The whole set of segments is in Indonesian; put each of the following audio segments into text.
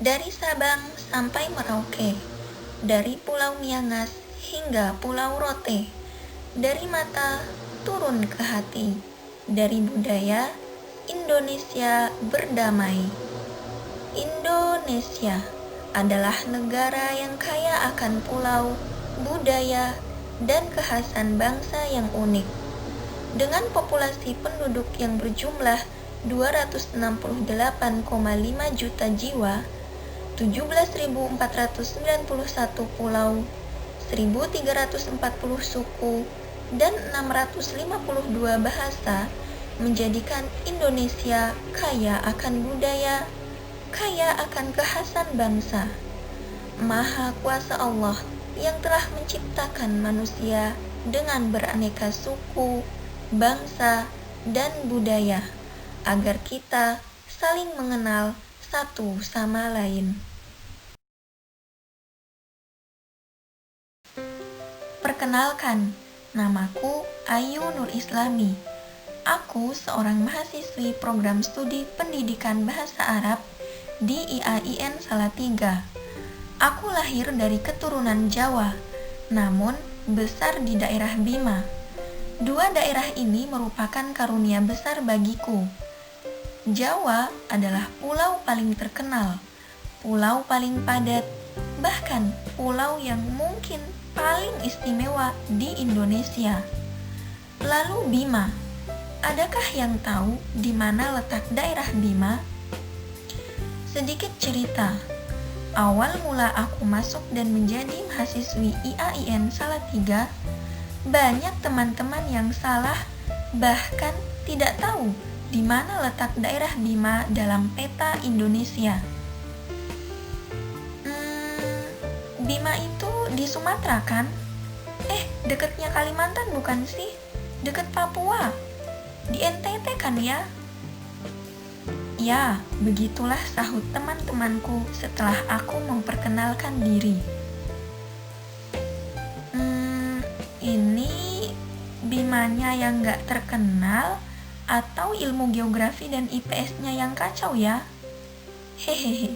Dari Sabang sampai Merauke, dari Pulau Miangas hingga Pulau Rote, dari mata turun ke hati, dari budaya Indonesia berdamai. Indonesia adalah negara yang kaya akan pulau, budaya, dan kekhasan bangsa yang unik. Dengan populasi penduduk yang berjumlah 268,5 juta jiwa, 17.491 pulau, 1.340 suku, dan 652 bahasa, menjadikan Indonesia kaya akan budaya, kaya akan kekhasan bangsa. Maha Kuasa Allah yang telah menciptakan manusia dengan beraneka suku, bangsa, dan budaya, agar kita saling mengenal satu sama lain. Perkenalkan, namaku Ayu Nur Islami. Aku seorang mahasiswi program studi pendidikan bahasa Arab di IAIN Salatiga. Aku lahir dari keturunan Jawa, namun besar di daerah Bima. Dua daerah ini merupakan karunia besar bagiku. Jawa adalah pulau paling terkenal, pulau paling padat, bahkan pulau yang mungkin paling istimewa di Indonesia. Lalu Bima, adakah yang tahu di mana letak daerah Bima? Sedikit cerita, awal mula aku masuk dan menjadi mahasiswi IAIN Salatiga, banyak teman-teman yang salah, bahkan tidak tahu di mana letak daerah Bima dalam peta Indonesia. Bima itu di Sumatera kan? Dekatnya Kalimantan bukan sih? Dekat Papua. Di NTT kan ya? Ya, begitulah sahut teman-temanku setelah aku memperkenalkan diri. Ini Bimanya yang gak terkenal atau ilmu geografi dan IPS-nya yang kacau ya? Hehehe.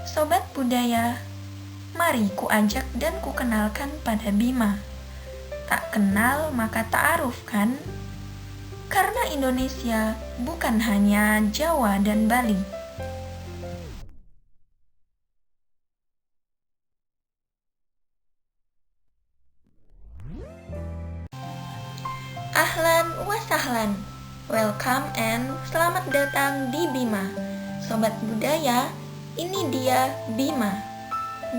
Sobat budaya, mari ku ajak dan ku kenalkan pada Bima. Tak kenal maka ta'aruf kan? Karena Indonesia bukan hanya Jawa dan Bali. Ahlan wa sahlan, welcome and selamat datang di Bima. Sobat budaya, ini dia Bima.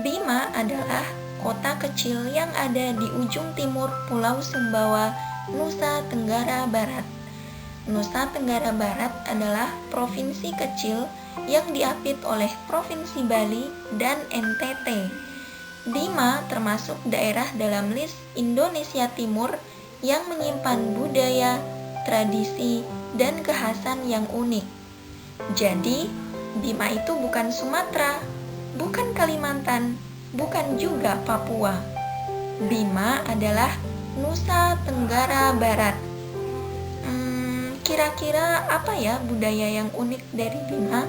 Bima adalah kota kecil yang ada di ujung timur Pulau Sumbawa, Nusa Tenggara Barat. Nusa Tenggara Barat adalah provinsi kecil yang diapit oleh Provinsi Bali dan NTT. Bima termasuk daerah dalam list Indonesia Timur yang menyimpan budaya, tradisi, dan kekhasan yang unik. Jadi, Bima itu bukan Sumatera, bukan Kalimantan, bukan juga Papua. Bima adalah Nusa Tenggara Barat. Kira-kira apa ya budaya yang unik dari Bima?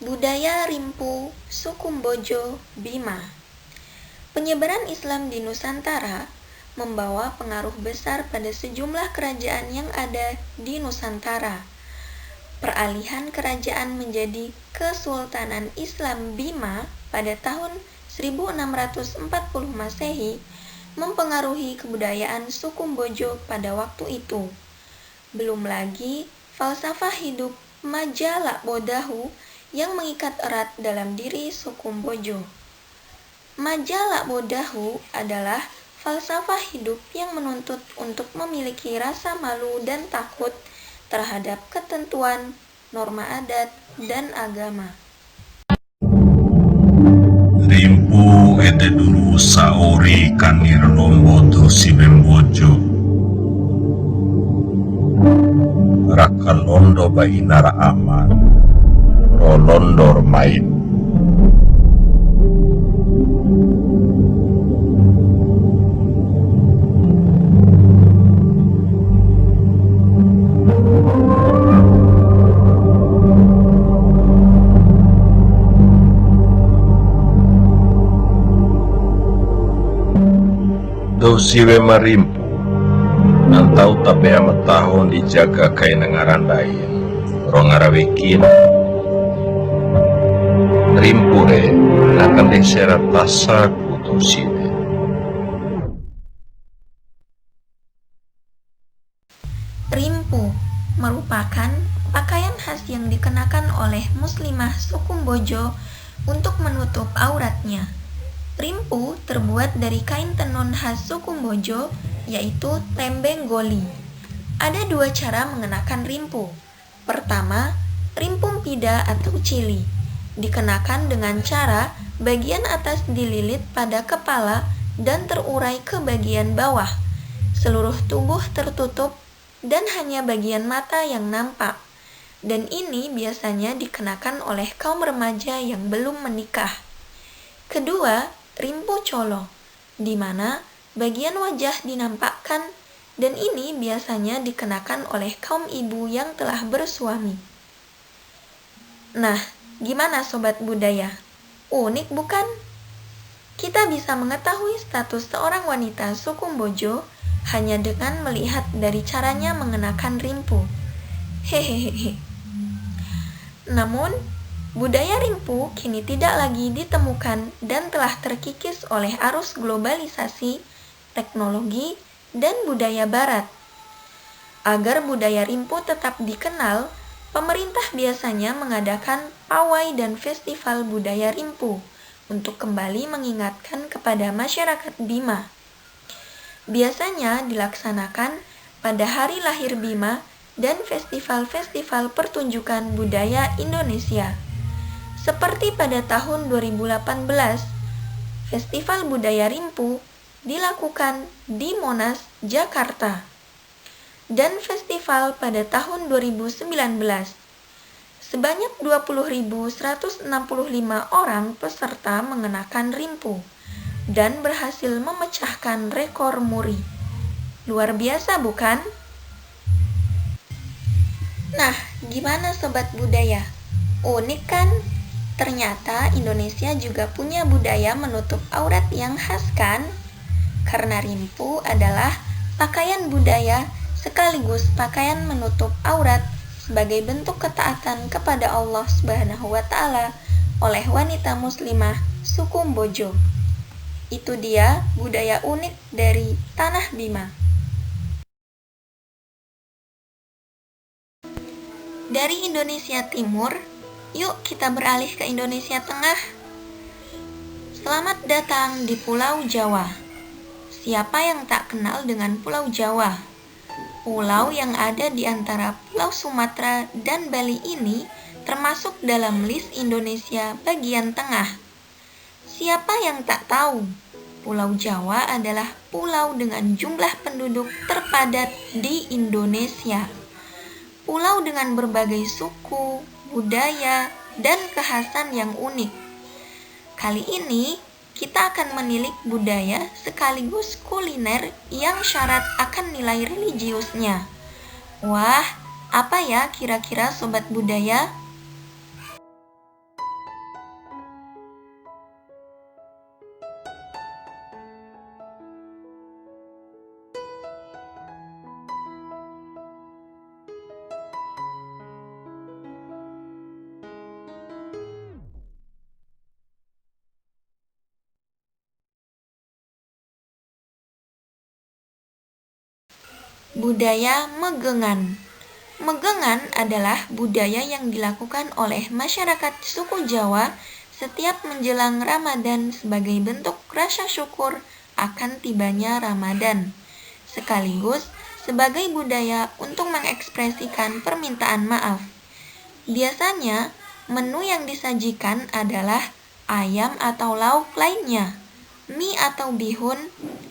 Budaya Rimpu Sukumbojo Bima. Penyebaran Islam di Nusantara membawa pengaruh besar pada sejumlah kerajaan yang ada di Nusantara. Peralihan kerajaan menjadi Kesultanan Islam Bima pada tahun 1640 Masehi mempengaruhi kebudayaan Sukumbojo pada waktu itu. Belum lagi falsafah hidup Majala Bodahu yang mengikat erat dalam diri Sukumbojo. Majala Bodahu adalah falsafah hidup yang menuntut untuk memiliki rasa malu dan takut terhadap ketentuan, norma adat, dan agama. Rimpu ete duru saori kanir lomboto si bembojo Rakalondo bainara aman Rolondor main Do siwe marimpu, nantau tabe amat tahun dijaga kay nangarandayin, rongarawekin. Rimpure, nakan desera tasa kuto siwe. Rimpu merupakan pakaian khas yang dikenakan oleh muslimah suku Bojo untuk menutup auratnya. Rimpu terbuat dari kain tenun khas suku Bojo, yaitu tembeng goli. Ada dua cara mengenakan rimpu. Pertama, rimpung pida atau cili. Dikenakan dengan cara bagian atas dililit pada kepala dan terurai ke bagian bawah. Seluruh tubuh tertutup dan hanya bagian mata yang nampak. Dan ini biasanya dikenakan oleh kaum remaja yang belum menikah. Kedua, rimpu colo, di mana bagian wajah dinampakkan, dan ini biasanya dikenakan oleh kaum ibu yang telah bersuami. Nah, gimana sobat budaya? Unik bukan? Kita bisa mengetahui status seorang wanita suku Bojo hanya dengan melihat dari caranya mengenakan rimpu. Hehehe. Namun, budaya rimpu kini tidak lagi ditemukan dan telah terkikis oleh arus globalisasi, teknologi, dan budaya barat. Agar budaya rimpu tetap dikenal, pemerintah biasanya mengadakan pawai dan festival budaya rimpu untuk kembali mengingatkan kepada masyarakat Bima. Biasanya dilaksanakan pada hari lahir Bima dan festival-festival pertunjukan budaya Indonesia. Seperti pada tahun 2018, Festival Budaya Rimpu dilakukan di Monas, Jakarta. Dan festival pada tahun 2019. Sebanyak 20.165 orang peserta mengenakan rimpu dan berhasil memecahkan rekor muri. Luar biasa bukan? Nah, gimana sobat budaya? Unik kan? Ternyata Indonesia juga punya budaya menutup aurat yang khas kan? Karena rimpu adalah pakaian budaya sekaligus pakaian menutup aurat sebagai bentuk ketaatan kepada Allah Subhanahu wa Ta'ala oleh wanita muslimah suku Bojo. Itu dia budaya unik dari Tanah Bima. Dari Indonesia Timur, yuk kita beralih ke Indonesia Tengah. Selamat datang di Pulau Jawa. Siapa yang tak kenal dengan Pulau Jawa? Pulau yang ada di antara Pulau Sumatera dan Bali ini termasuk dalam list Indonesia bagian tengah. Siapa yang tak tahu? Pulau Jawa adalah pulau dengan jumlah penduduk terpadat di Indonesia. Pulau dengan berbagai suku, budaya, dan kekhasan yang unik. Kali ini, kita akan menilik budaya sekaligus kuliner yang syarat akan nilai religiusnya. Wah, apa ya kira-kira sobat budaya? Budaya Megengan. Megengan adalah budaya yang dilakukan oleh masyarakat suku Jawa setiap menjelang Ramadan sebagai bentuk rasa syukur akan tibanya Ramadan, sekaligus sebagai budaya untuk mengekspresikan permintaan maaf. Biasanya, menu yang disajikan adalah ayam atau lauk lainnya, mie atau bihun,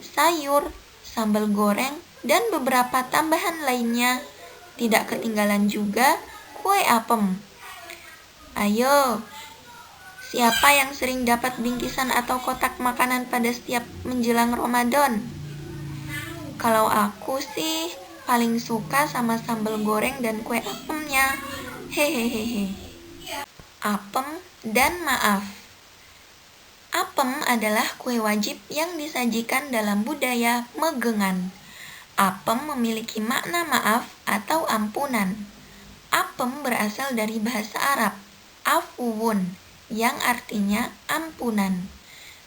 sayur, sambal goreng, dan beberapa tambahan lainnya. Tidak ketinggalan juga kue apem. Ayo, siapa yang sering dapat bingkisan atau kotak makanan pada setiap menjelang Ramadan? Kalau aku sih paling suka sama sambal goreng dan kue apemnya. Hehehe. Apem dan maaf. Apem adalah kue wajib yang disajikan dalam budaya Megengan. Apem memiliki makna maaf atau ampunan. Apem berasal dari bahasa Arab, afuwun, yang artinya ampunan.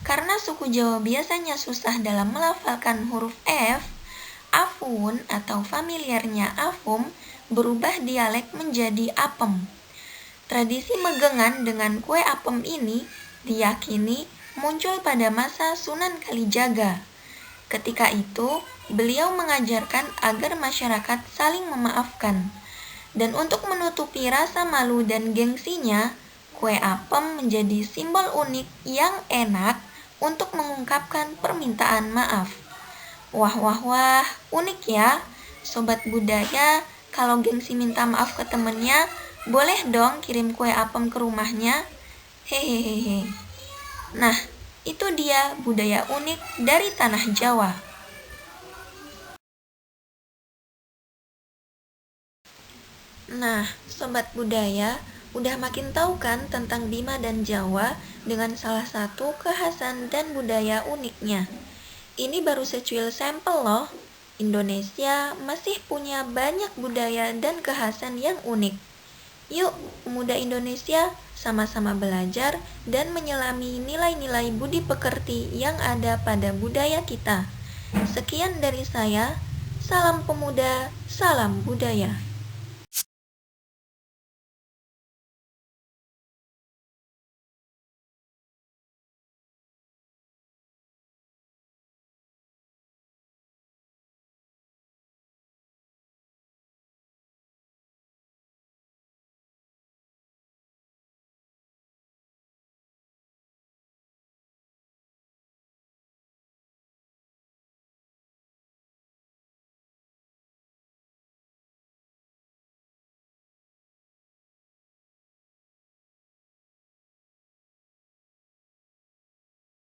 Karena suku Jawa biasanya susah dalam melafalkan huruf F, afuwun atau familiarnya afum berubah dialek menjadi apem. Tradisi Megengan dengan kue apem ini diyakini muncul pada masa Sunan Kalijaga. Ketika itu, beliau mengajarkan agar masyarakat saling memaafkan. Dan untuk menutupi rasa malu dan gengsinya, kue apem menjadi simbol unik yang enak untuk mengungkapkan permintaan maaf. Wah, unik ya. Sobat budaya, kalau gengsi minta maaf ke temennya, boleh dong kirim kue apem ke rumahnya. Hehehe. Nah, itu dia budaya unik dari tanah Jawa. Nah, sobat budaya, udah makin tahu kan tentang Bima dan Jawa dengan salah satu kekhasan dan budaya uniknya. Ini baru secuil sampel loh. Indonesia masih punya banyak budaya dan kekhasan yang unik. Yuk, pemuda Indonesia, sama-sama belajar dan menyelami nilai-nilai budi pekerti yang ada pada budaya kita. Sekian dari saya, salam pemuda, salam budaya.